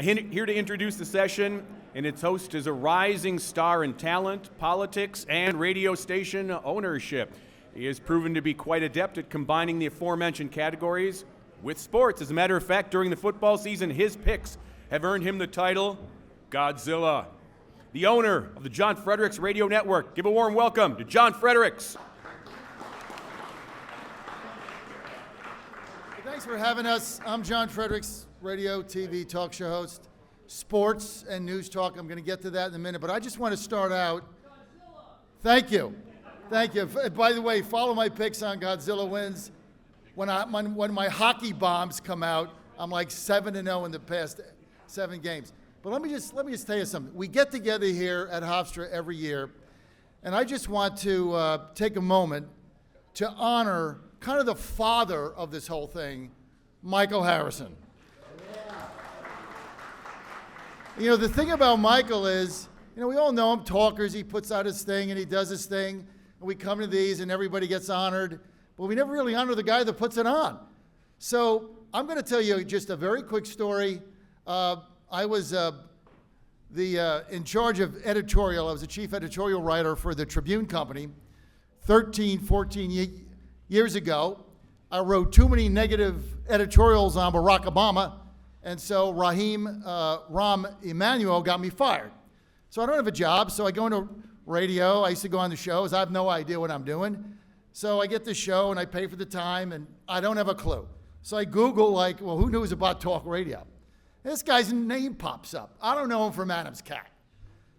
Here to introduce the session, and its host is a rising star in talent, politics, and radio station ownership. He has proven to be quite adept at combining the aforementioned categories with sports. As a matter of fact, during the football season, his picks have earned him the title Godzilla. The owner of the John Fredericks Radio Network. Give a warm welcome to John Fredericks. Thanks for having us. I'm John Fredericks, radio, TV, talk show host, sports and news talk. I'm going to get to that in a minute, but I just want to start out. Thank you. Thank you. By the way, follow my picks on Godzilla wins. When my hockey bombs come out, I'm like 7-0 in the past 7 games. But let me just tell you something. We get together here at Hofstra every year, and I just want to take a moment to honor kind of the father of this whole thing, Michael Harrison. You know, the thing about Michael is, you know, we all know him, talkers. He puts out his thing and he does his thing. And we come to these and everybody gets honored. But we never really honor the guy that puts it on. So I'm going to tell you just a very quick story. I was in charge of editorial. I was the chief editorial writer for the Tribune Company 14 years ago. I wrote too many negative editorials on Barack Obama, and so Rahm Emanuel got me fired. So I don't have a job, so I go into radio. I used to go on the shows. I have no idea what I'm doing. So I get the show, and I pay for the time, and I don't have a clue. So I Google, who knows about talk radio? And this guy's name pops up. I don't know him from Adam's cat.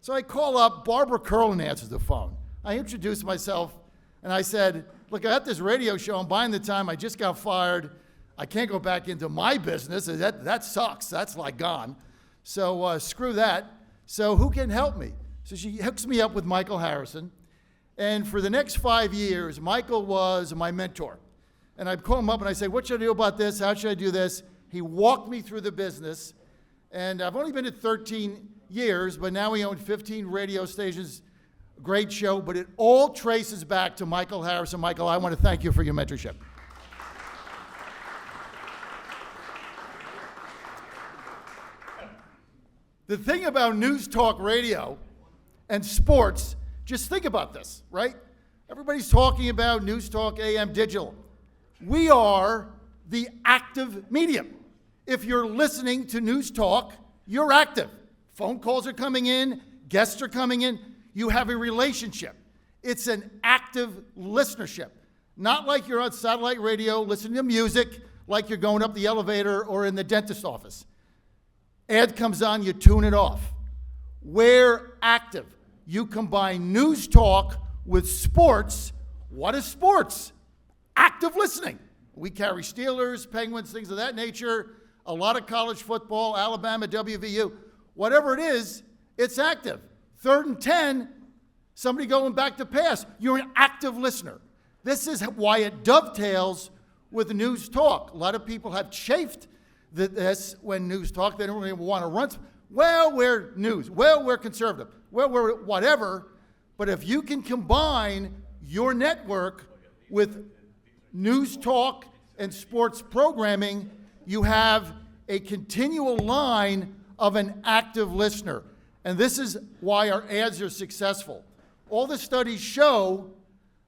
So I call up. Barbara Curlin answers the phone. I introduce myself, and I said, look, I got this radio show. I'm buying the time. I just got fired. I can't go back into my business. That sucks. That's like gone. So screw that. So who can help me? So she hooks me up with Michael Harrison. And for the next 5 years, Michael was my mentor. And I'd call him up and I'd say, what should I do about this? How should I do this? He walked me through the business. And I've only been at 13 years, but now we own 15 radio stations. Great show, but it all traces back to Michael Harrison. Michael, I want to thank you for your mentorship. The thing about news talk radio and sports, just think about this, right? Everybody's talking about news talk, AM, digital. We are the active medium. If you're listening to news talk, you're active. Phone calls are coming in, guests are coming in. You have a relationship. It's an active listenership. Not like you're on satellite radio listening to music, like you're going up the elevator or in the dentist's office. Ad comes on, you tune it off. We're active. You combine news talk with sports. What is sports? Active listening. We carry Steelers, Penguins, things of that nature, a lot of college football, Alabama, WVU. Whatever it is, it's active. 3rd and 10, somebody going back to pass. You're an active listener. This is why it dovetails with news talk. A lot of people have chafed this when news talk. They don't really want to run. Well, we're news. Well, we're conservative. Well, we're whatever. But if you can combine your network with news talk and sports programming, you have a continual line of an active listener. And this is why our ads are successful. All the studies show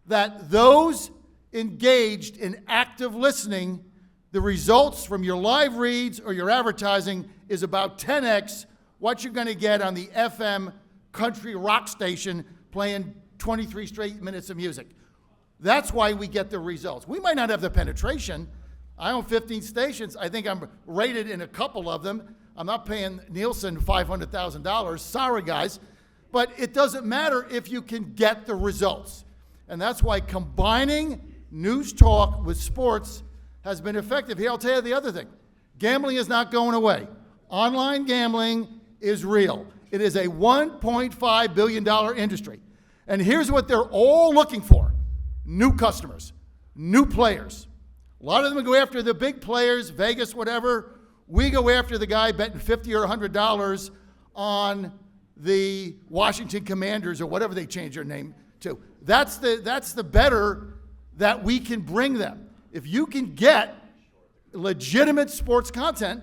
that those engaged in active listening, the results from your live reads or your advertising is about 10x what you're going to get on the FM country rock station playing 23 straight minutes of music. That's why we get the results. We might not have the penetration. I own 15 stations. I think I'm rated in a couple of them. I'm not paying Nielsen $500,000. Sorry, guys. But it doesn't matter if you can get the results. And that's why combining news talk with sports has been effective. Here, I'll tell you the other thing. Gambling is not going away. Online gambling is real. It is a $1.5 billion industry. And here's what they're all looking for. New customers, new players. A lot of them go after the big players, Vegas, whatever. We go after the guy betting $50 or $100 on the Washington Commanders or whatever they change their name to. That's the better that we can bring them. If you can get legitimate sports content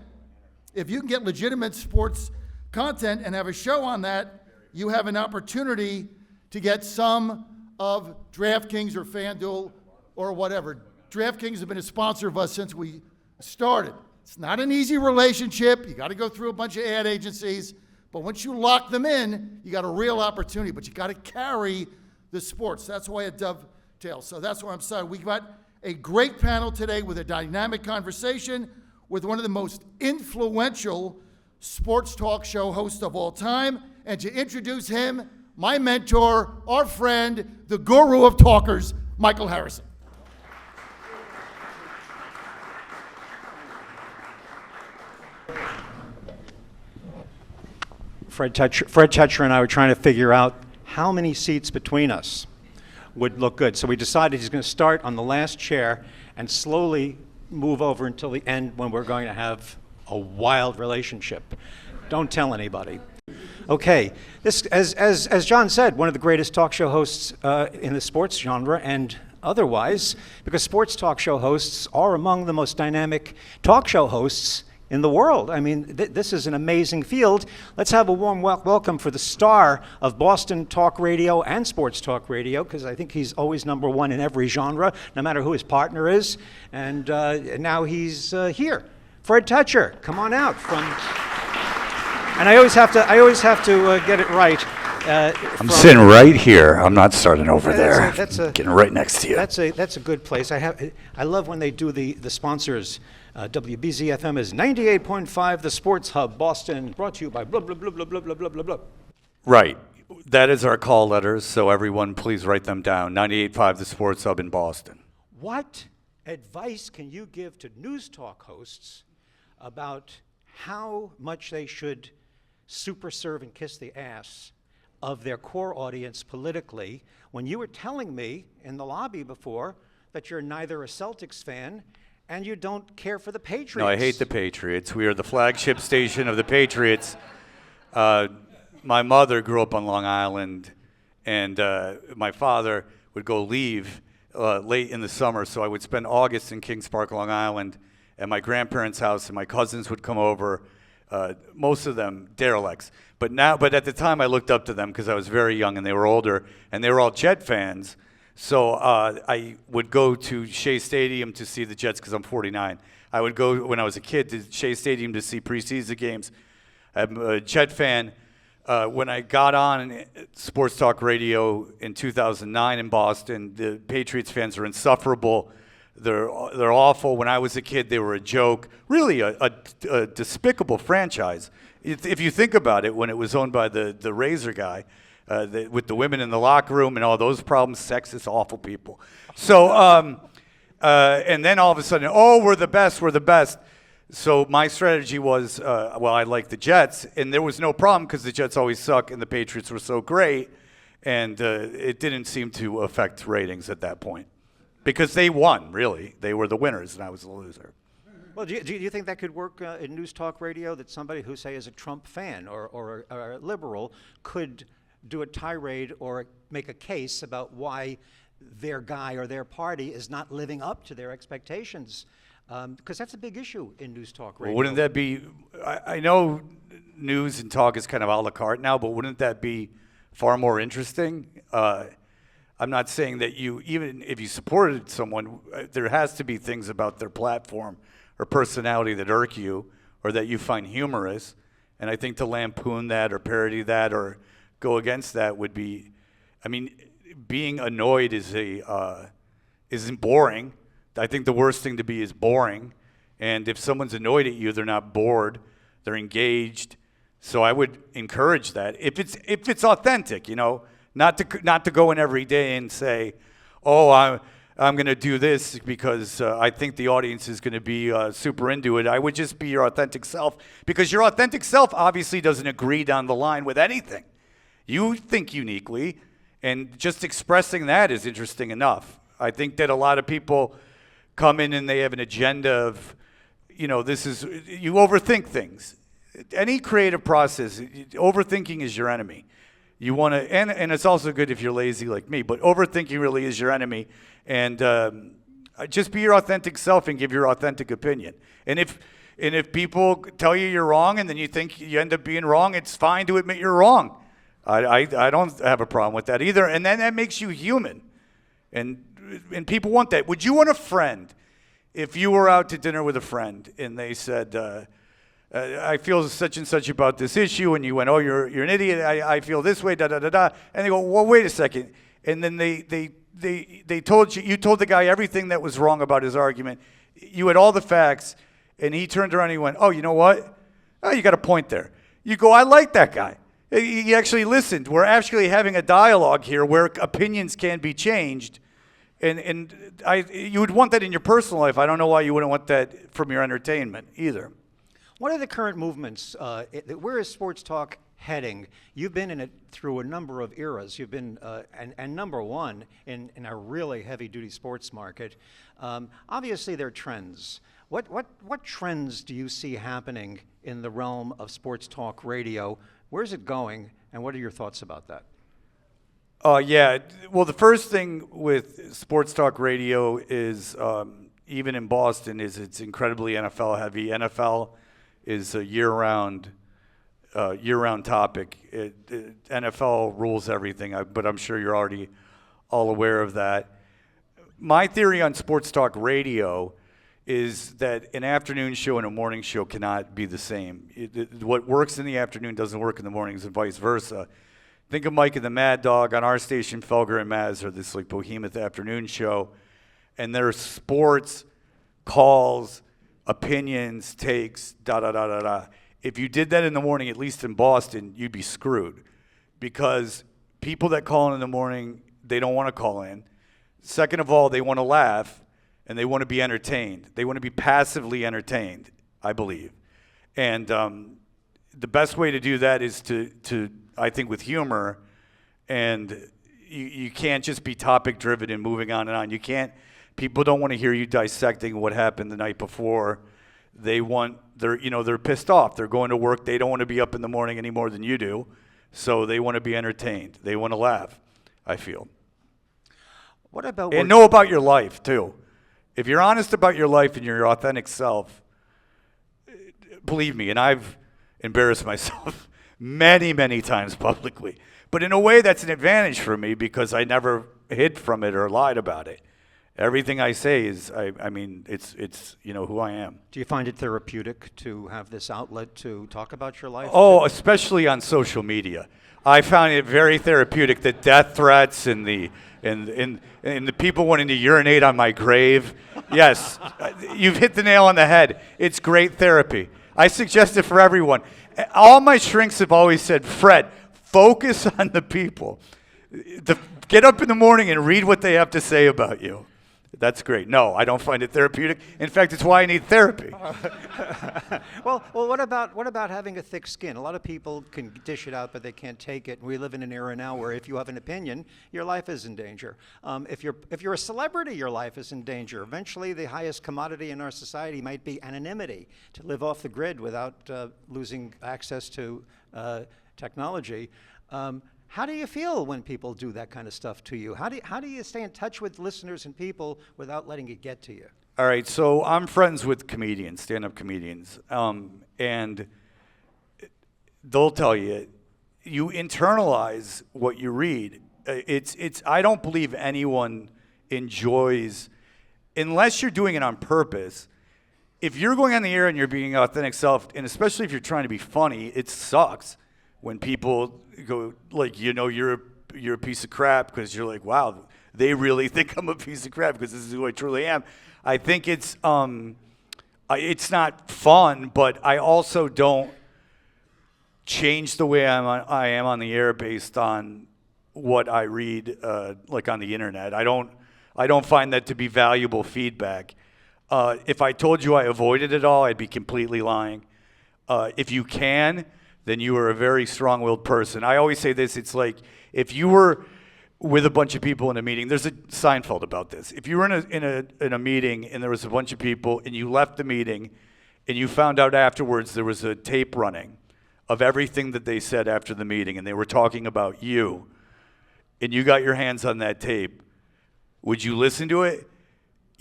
If you can get legitimate sports content and have a show on that, you have an opportunity to get some of DraftKings or FanDuel or whatever. DraftKings have been a sponsor of us since we started. It's not an easy relationship. You got to go through a bunch of ad agencies. But once you lock them in, you got a real opportunity. But you got to carry the sports. That's why it dovetails. So that's why I'm sorry. We got a great panel today with a dynamic conversation with one of the most influential sports talk show hosts of all time. And to introduce him, my mentor, our friend, the guru of talkers, Michael Harrison. Fred Tetcher and I were trying to figure out how many seats between us would look good. So we decided he's going to start on the last chair and slowly move over until the end when we're going to have a wild relationship. Don't tell anybody. Okay, this, as John said, one of the greatest talk show hosts in the sports genre and otherwise, because sports talk show hosts are among the most dynamic talk show hosts in the world. I mean, this is an amazing field. Let's have a warm welcome for the star of Boston talk radio and sports talk radio, because I think he's always number one in every genre, no matter who his partner is. And now he's here. Fred Tetcher, come on out from. And I always have to get it right. I'm sitting right here. I'm not starting over there. Getting right next to you. That's a good place. I love when they do the sponsors. WBZ-FM is 98.5, the Sports Hub, Boston, brought to you by blah, blah, blah, blah, blah, blah, blah, blah, blah. Right. That is our call letters, so everyone please write them down. 98.5, the Sports Hub in Boston. What advice can you give to news talk hosts about how much they should super serve and kiss the ass of their core audience politically, when you were telling me in the lobby before that you're neither a Celtics fan and you don't care for the Patriots? No, I hate the Patriots. We are the flagship station of the Patriots. My mother grew up on Long Island, and my father would go leave late in the summer, so I would spend August in Kings Park, Long Island, at my grandparents' house, and my cousins would come over, most of them derelicts. But at the time, I looked up to them because I was very young, and they were older, and they were all Jet fans. So I would go to Shea Stadium to see the Jets because I'm 49. I would go when I was a kid to Shea Stadium to see preseason games. I'm a Jet fan. When I got on Sports Talk Radio in 2009 in Boston, the Patriots fans are insufferable. They're awful. When I was a kid, they were a joke. Really a despicable franchise. If you think about it, when it was owned by the Razor guy, with the women in the locker room and all those problems, sexist, awful people. So, and then all of a sudden, we're the best. So my strategy was, I like the Jets, and there was no problem because the Jets always suck and the Patriots were so great, and it didn't seem to affect ratings at that point because they won, really. They were the winners, and I was the loser. Well, do you think that could work in news talk radio, that somebody who, say, is a Trump fan or a liberal could do a tirade or make a case about why their guy or their party is not living up to their expectations? Because that's a big issue in news talk radio. Well, wouldn't that be, I know news and talk is kind of a la carte now, but wouldn't that be far more interesting? I'm not saying that even if you supported someone, there has to be things about their platform or personality that irk you or that you find humorous. And I think to lampoon that or parody that or go against that would be, I mean, being annoyed isn't boring. I think the worst thing to be is boring. And if someone's annoyed at you, they're not bored, they're engaged. So I would encourage that. If it's authentic, not to go in every day and say, I'm going to do this because I think the audience is going to be super into it. I would just be your authentic self, because your authentic self obviously doesn't agree down the line with anything. You think uniquely, and just expressing that is interesting enough. I think that a lot of people come in and they have an agenda of, you overthink things. Any creative process, overthinking is your enemy. You want to, and it's also good if you're lazy like me, but overthinking really is your enemy. And just be your authentic self and give your authentic opinion. And if And if people tell you you're wrong and then you think you end up being wrong, it's fine to admit you're wrong. I don't have a problem with that either. And then that makes you human. And people want that. Would you want a friend if you were out to dinner with a friend and they said, I feel such and such about this issue, and you went, oh, you're an idiot, I feel this way, da-da-da-da. And they go, well, wait a second. And then they told you told the guy everything that was wrong about his argument. You had all the facts, and he turned around and he went, oh, you know what? Oh, you got a point there. You go, I like that guy. He actually listened. We're actually having a dialogue here where opinions can be changed. And you would want that in your personal life. I don't know why you wouldn't want that from your entertainment either. What are the current movements? Where is sports talk heading? You've been in it through a number of eras. You've been and number one in a really heavy-duty sports market. Obviously, there are trends. What trends do you see happening in the realm of sports talk radio? Where's it going, and what are your thoughts about that? Yeah. Well, the first thing with sports talk radio is, even in Boston, is it's incredibly NFL heavy. NFL is a year-round topic. NFL rules everything, but I'm sure you're already all aware of that. My theory on sports talk radio is that an afternoon show and a morning show cannot be the same. What works in the afternoon doesn't work in the mornings, and vice versa. Think of Mike and the Mad Dog on our station. Felger and Maz are this like behemoth afternoon show, and there's sports calls, opinions, takes, da-da-da-da-da. If you did that in the morning, at least in Boston, you'd be screwed, because people that call in the morning, they don't want to call in. Second of all, they want to laugh, and they want to be entertained. They want to be passively entertained, I believe. And the best way to do that is to I think, with humor, and you can't just be topic-driven and moving on and on. You can't. People don't want to hear you dissecting what happened the night before. They're pissed off. They're going to work. They don't want to be up in the morning any more than you do, so they want to be entertained. They want to laugh, I feel. What about and know about your life too. If you're honest about your life and your authentic self, believe me, and I've embarrassed myself many, many times publicly. But in a way, that's an advantage for me because I never hid from it or lied about it. Everything I say is, it's who I am. Do you find it therapeutic to have this outlet to talk about your life? Oh, especially on social media. I found it very therapeutic. The death threats and the people wanting to urinate on my grave. Yes, you've hit the nail on the head. It's great therapy. I suggest it for everyone. All my shrinks have always said, Fred, focus on the people. Get up in the morning and read what they have to say about you. That's great. No, I don't find it therapeutic. In fact, it's why I need therapy. Well, what about having a thick skin? A lot of people can dish it out, but they can't take it. We live in an era now where if you have an opinion, your life is in danger. If you're a celebrity, your life is in danger. Eventually, the highest commodity in our society might be anonymity, to live off the grid without losing access to technology. How do you feel when people do that kind of stuff to you? How do you stay in touch with listeners and people without letting it get to you? All right, so I'm friends with comedians, stand-up comedians, and they'll tell you, you internalize what you read. I don't believe anyone enjoys, unless you're doing it on purpose. If you're going on the air and you're being authentic self, and especially if you're trying to be funny, it sucks when people go like, you're a piece of crap because you're like, wow, they really think I'm a piece of crap because this is who I truly am. I think it's not fun, but I also don't change the way I am on the air based on what I read like on the internet. I don't find that to be valuable feedback. If I told you I avoided it all, I'd be completely lying. If you can, then you are a very strong-willed person. I always say this, it's like if you were with a bunch of people in a meeting, there's a Seinfeld about this. If you were in a meeting and there was a bunch of people and you left the meeting and you found out afterwards there was a tape running of everything that they said after the meeting and they were talking about you and you got your hands on that tape, would you listen to it?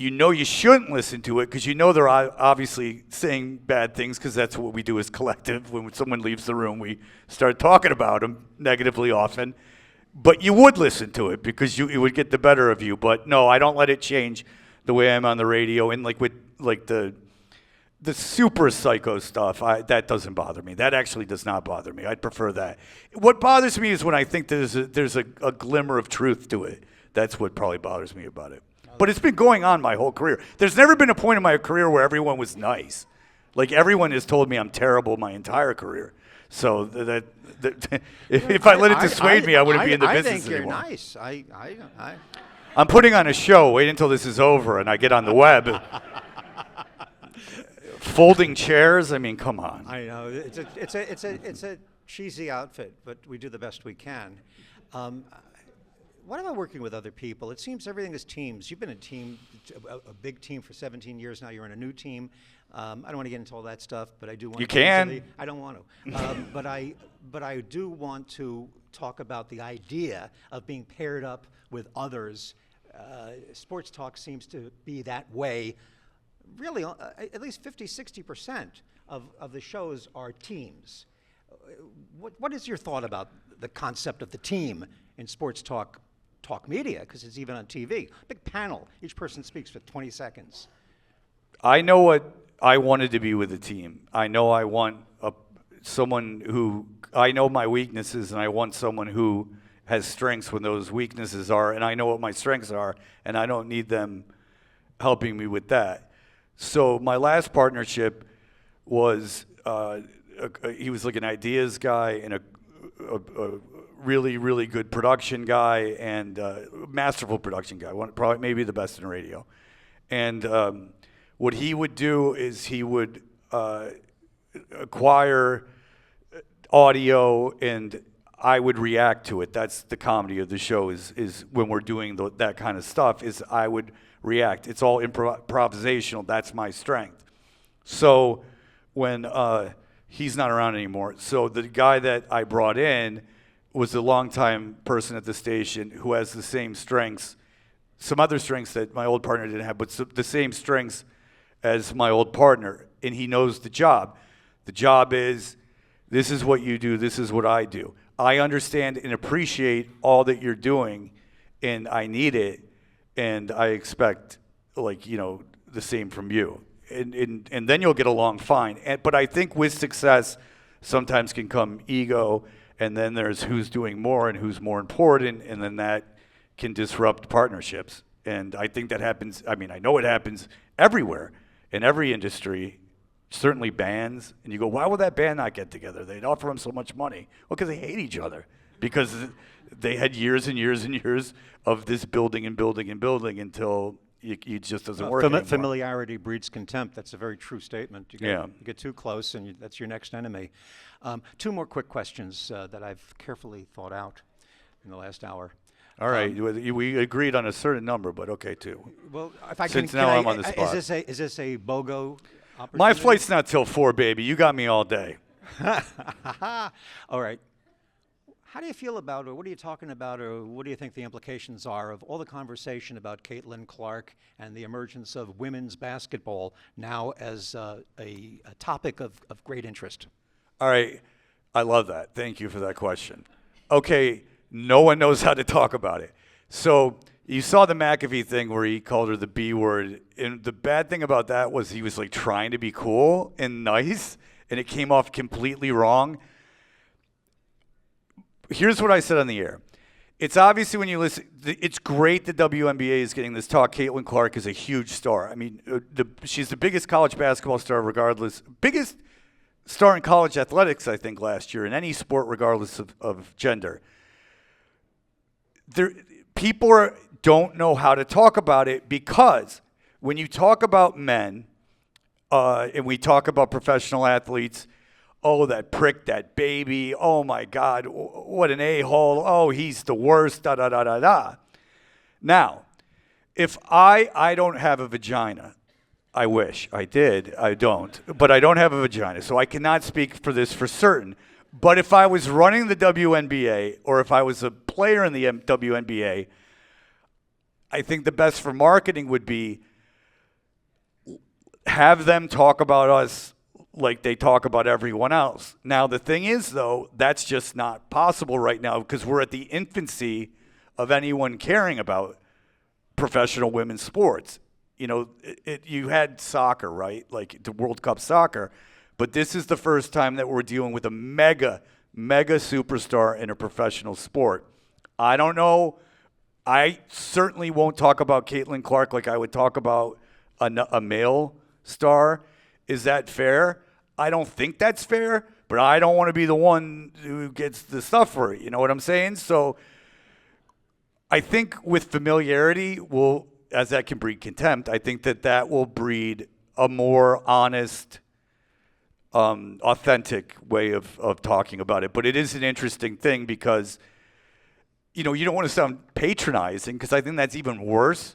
you know you shouldn't listen to it because you know they're obviously saying bad things, because that's what we do as collective. When someone leaves the room, we start talking about them negatively often. But you would listen to it because it would get the better of you. But no, I don't let it change the way I'm on the radio. And like with like the super psycho stuff, that doesn't bother me. That actually does not bother me. I'd prefer that. What bothers me is when I think there's a glimmer of truth to it. That's what probably bothers me about it. But it's been going on my whole career. There's never been a point in my career where everyone was nice. Like, everyone has told me I'm terrible my entire career. So if I let it dissuade me, I wouldn't be in the business anymore. I think you're nice. I'm putting on a show. Wait until this is over and I get on the web. Folding chairs. I mean, come on. I know it's a cheesy outfit, but we do the best we can. What about working with other people? It seems everything is teams. You've been a big team for 17 years now. You're in a new team. I don't want to get into all that stuff, but I do want. You can. I don't want to. But I do want to talk about the idea of being paired up with others. Sports talk seems to be that way. Really, at least 50-60% of the shows are teams. What is your thought about the concept of the team in sports talk media? Because it's even on TV. Big panel. Each person speaks for 20 seconds. I know what I wanted to be with a team. I know I want someone who, I know my weaknesses, and I want someone who has strengths when those weaknesses are, and I know what my strengths are, and I don't need them helping me with that. So my last partnership was, he was like an ideas guy and a really, really good production guy and masterful production guy, probably maybe the best in radio. And what he would do is he would acquire audio and I would react to it. That's the comedy of the show is when we're doing that kind of stuff is I would react. It's all improvisational. That's my strength. So when he's not around anymore, so the guy that I brought in was a longtime person at the station who has the same strengths, some other strengths that my old partner didn't have, but the same strengths as my old partner, and he knows the job. The job is, this is what you do, this is what I do. I understand and appreciate all that you're doing, and I need it, and I expect, the same from you. And then you'll get along fine. But I think with success, sometimes can come ego, and then there's who's doing more and who's more important, and then that can disrupt partnerships. And I think that happens, I know it happens everywhere, in every industry, certainly bands. And you go, why would that band not get together? They'd offer them so much money. Well, because they hate each other. Because they had years and years and years of this building and building and building until it just doesn't work anymore. Familiarity breeds contempt. That's a very true statement. You get too close, and that's your next enemy. Two more quick questions that I've carefully thought out in the last hour. All right, we agreed on a certain number, but okay, two. Well, if I Since now I'm on the spot. Is this a BOGO opportunity? My flight's not till 4, baby. You got me all day. All right. How do you feel about, or what are you talking about, or what do you think the implications are of all the conversation about Caitlin Clark and the emergence of women's basketball now as a topic of great interest? All right. I love that. Thank you for that question. Okay, no one knows how to talk about it. So you saw the McAfee thing where he called her the B word. And the bad thing about that was he was like trying to be cool and nice, and it came off completely wrong. Here's what I said on the air. It's obviously when you listen, it's great the WNBA is getting this talk. Caitlin Clark is a huge star. She's the biggest college basketball star regardless. Biggest star in college athletics, I think, last year in any sport regardless of gender. People don't know how to talk about it because when you talk about men and we talk about professional athletes, oh, that prick, that baby, oh my God, what an a-hole, oh, he's the worst, da-da-da-da-da. Now, if I don't have a vagina, I wish I did, I don't, but I don't have a vagina, so I cannot speak for this for certain. But if I was running the WNBA or if I was a player in the WNBA, I think the best for marketing would be have them talk about us like they talk about everyone else. Now, the thing is, though, that's just not possible right now because we're at the infancy of anyone caring about professional women's sports. You know, you had soccer, right? Like the World Cup soccer. But this is the first time that we're dealing with a mega superstar in a professional sport. I don't know. I certainly won't talk about Caitlin Clark like I would talk about a male star. Is that fair? I don't think that's fair, but I don't want to be the one who gets the stuff for it. You know what I'm saying? So I think with familiarity, as that can breed contempt, I think that will breed a more honest, authentic way of talking about it. But it is an interesting thing because, you know, you don't want to sound patronizing because I think that's even worse.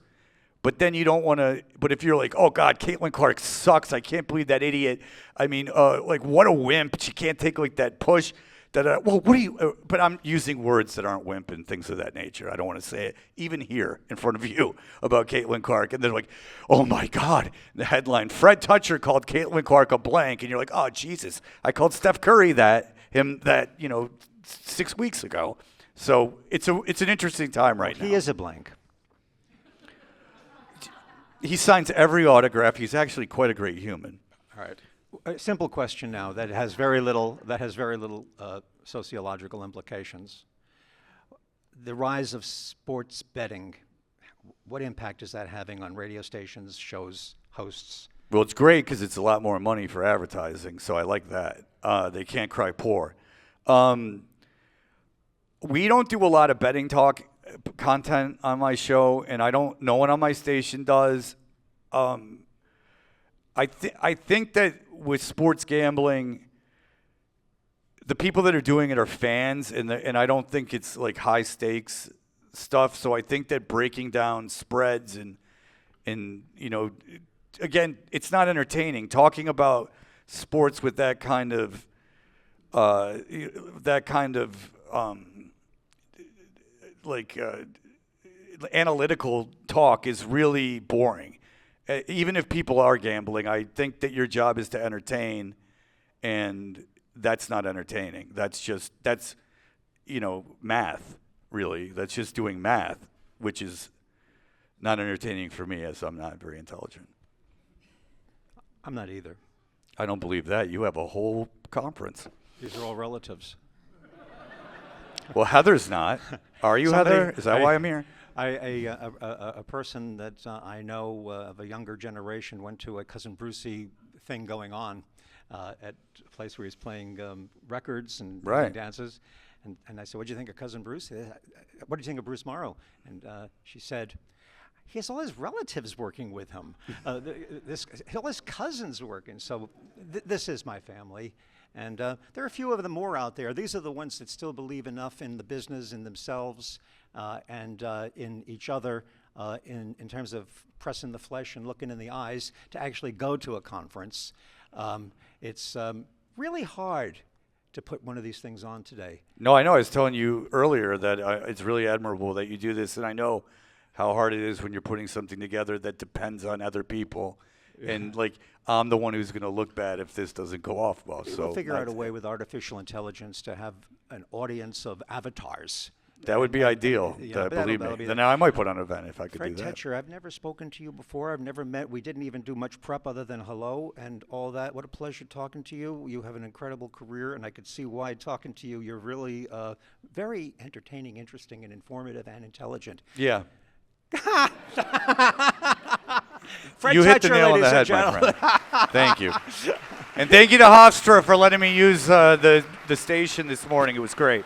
But then you don't want to. But if you're like, oh God, Caitlin Clark sucks. I can't believe that idiot. I mean, like what a wimp. She can't take like that push. Well, what do you? But I'm using words that aren't wimp and things of that nature. I don't want to say it even here in front of you about Caitlin Clark. And they're like, oh my God. The headline: Fred Toucher called Caitlin Clark a blank, and you're like, oh Jesus, I called Steph Curry that 6 weeks ago. So it's an interesting time right now. He is a blank. He signs every autograph. He's actually quite a great human. All right. A simple question now that has very little sociological implications. The rise of sports betting, what impact is that having on radio stations, shows, hosts? Well, it's great because it's a lot more money for advertising, so I like that. They can't cry poor. We don't do a lot of betting talk content on my show, and no one on my station does. I think that with sports gambling, the people that are doing it are fans, and I don't think it's like high stakes stuff. So I think that breaking down spreads and you know, again, it's not entertaining. Talking about sports with that kind of analytical talk is really boring. Even if people are gambling, I think that your job is to entertain, and that's not entertaining. That's math, really. That's just doing math, which is not entertaining for me as I'm not very intelligent. I'm not either. I don't believe that. You have a whole conference. These are all relatives. Well, Heather's not. Are you, Heather? Is that why I'm here? A person that I know of a younger generation went to a Cousin Brucey thing going on at a place where he's playing records and doing dances. And I said, what do you think of Cousin Bruce? What do you think of Bruce Morrow? And she said, he has all his relatives working with him. All his cousins working. So this is my family. And there are a few of them more out there. These are the ones that still believe enough in the business, in themselves, and in each other, in terms of pressing the flesh and looking in the eyes to actually go to a conference. It's really hard to put one of these things on today. No, I know. I was telling you earlier that it's really admirable that you do this, and I know how hard it is when you're putting something together that depends on other people. Yeah. And like, I'm the one who's going to look bad if this doesn't go off well. We'll figure out a way with artificial intelligence to have an audience of avatars. That would be ideal. Believe me. Then I might put on an event if I could do that. Fred Tetcher, I've never spoken to you before. I've never met. We didn't even do much prep other than hello and all that. What a pleasure talking to you. You have an incredible career, and I could see why talking to you. You're really very entertaining, interesting, and informative, and intelligent. Yeah. Fred you Tetcher, hit the nail on the head, my friend. Thank you. And thank you to Hofstra for letting me use the station this morning. It was great.